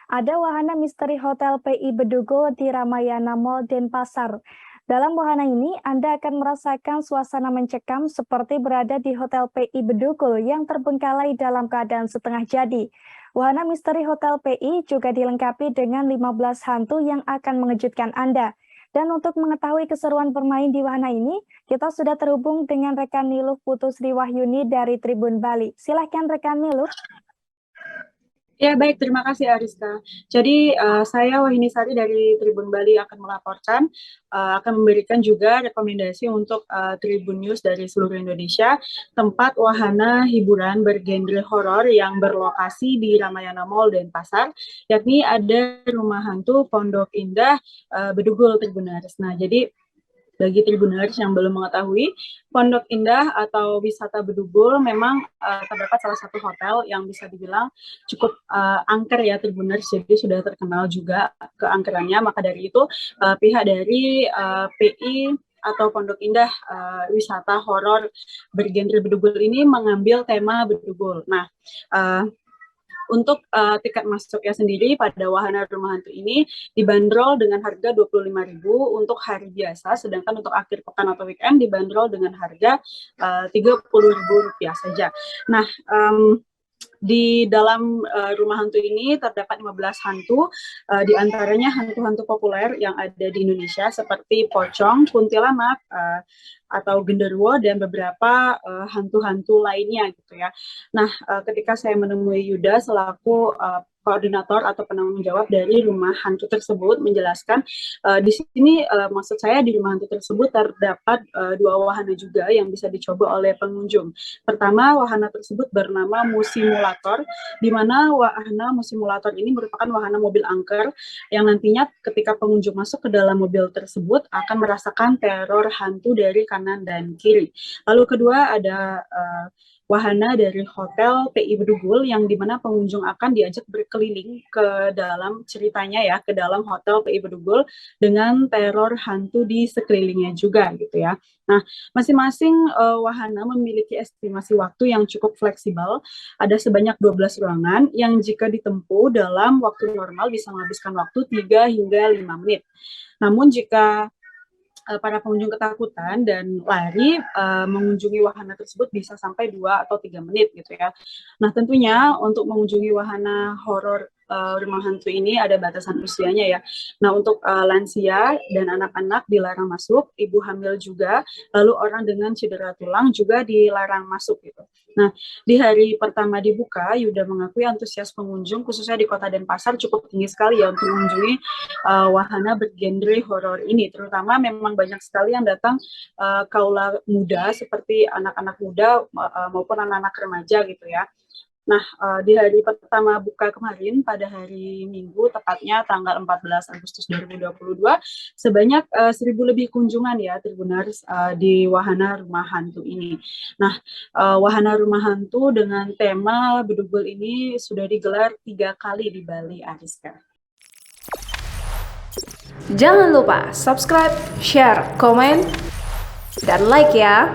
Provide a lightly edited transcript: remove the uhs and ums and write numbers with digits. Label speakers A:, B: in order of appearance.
A: Ada wahana misteri Hotel PI Bedugul di Ramayana Mall Denpasar. Dalam wahana ini, Anda akan merasakan suasana mencekam seperti berada di Hotel PI Bedugul yang terbengkalai dalam keadaan setengah jadi. Wahana misteri Hotel PI juga dilengkapi dengan 15 hantu yang akan mengejutkan Anda. Dan untuk mengetahui keseruan bermain di wahana ini, kita sudah terhubung dengan rekan Niluh Putusri Wahyuni dari Tribun Bali. Silahkan rekan Niluh.
B: Ya, baik. Terima kasih, Ariska. Jadi, saya Wahini Sari dari Tribun Bali akan melaporkan, akan memberikan juga rekomendasi untuk Tribun News dari seluruh Indonesia, tempat wahana hiburan bergenre horor yang berlokasi di Ramayana Mall Denpasar, yakni ada Rumah Hantu Pondok Indah Bedugul Tribuners. Nah, jadi bagi Tribuners yang belum mengetahui, Pondok Indah atau wisata Bedugul memang terdapat salah satu hotel yang bisa dibilang cukup angker ya Tribuners, jadi sudah terkenal juga keangkerannya. Maka dari itu pihak dari PI atau Pondok Indah wisata horor bergenre Bedugul ini mengambil tema Bedugul. Nah, untuk tiket masuknya sendiri pada wahana rumah hantu ini dibanderol dengan harga Rp25.000 untuk hari biasa, sedangkan untuk akhir pekan atau weekend dibanderol dengan harga Rp30.000 saja. Nah, di dalam rumah hantu ini terdapat 15 hantu, di antaranya hantu-hantu populer yang ada di Indonesia seperti pocong, kuntilanak, atau genderuwo, dan beberapa hantu-hantu lainnya gitu ya. Nah, ketika saya menemui Yuda selaku koordinator atau penanggung jawab dari rumah hantu tersebut menjelaskan di sini maksud saya di rumah hantu tersebut terdapat dua wahana juga yang bisa dicoba oleh pengunjung. Pertama, wahana tersebut bernama Musimulator, di mana wahana Musimulator ini merupakan wahana mobil angker yang nantinya ketika pengunjung masuk ke dalam mobil tersebut akan merasakan teror hantu dari kanan dan kiri. Lalu kedua ada wahana dari Hotel PI Bedugul yang dimana pengunjung akan diajak berkeliling ke dalam ceritanya ya, ke dalam Hotel PI Bedugul dengan teror hantu di sekelilingnya juga gitu ya. Nah, masing-masing wahana memiliki estimasi waktu yang cukup fleksibel. Ada sebanyak 12 ruangan yang jika ditempuh dalam waktu normal bisa menghabiskan waktu 3 hingga 5 menit. Namun jika para pengunjung ketakutan dan lari, mengunjungi wahana tersebut bisa sampai 2 atau 3 menit gitu ya. Nah, tentunya untuk mengunjungi wahana horor rumah hantu ini ada batasan usianya ya. Nah, untuk lansia dan anak-anak dilarang masuk, ibu hamil juga, lalu orang dengan cedera tulang juga dilarang masuk gitu. Nah, di hari pertama dibuka, Yuda mengakui antusias pengunjung khususnya di Kota Denpasar cukup tinggi sekali ya untuk mengunjungi wahana bergenre horor ini, terutama memang banyak sekali yang datang kaula muda seperti anak-anak muda maupun anak-anak remaja gitu ya. Nah, di hari pertama buka kemarin pada hari Minggu, tepatnya tanggal 14 Agustus 2022, sebanyak 1.000 lebih kunjungan ya Tribuners di wahana rumah hantu ini. Nah, wahana rumah hantu dengan tema Bedugul ini sudah digelar 3 kali di Bali, Ariska.
C: Jangan lupa subscribe, share, komen, dan like ya.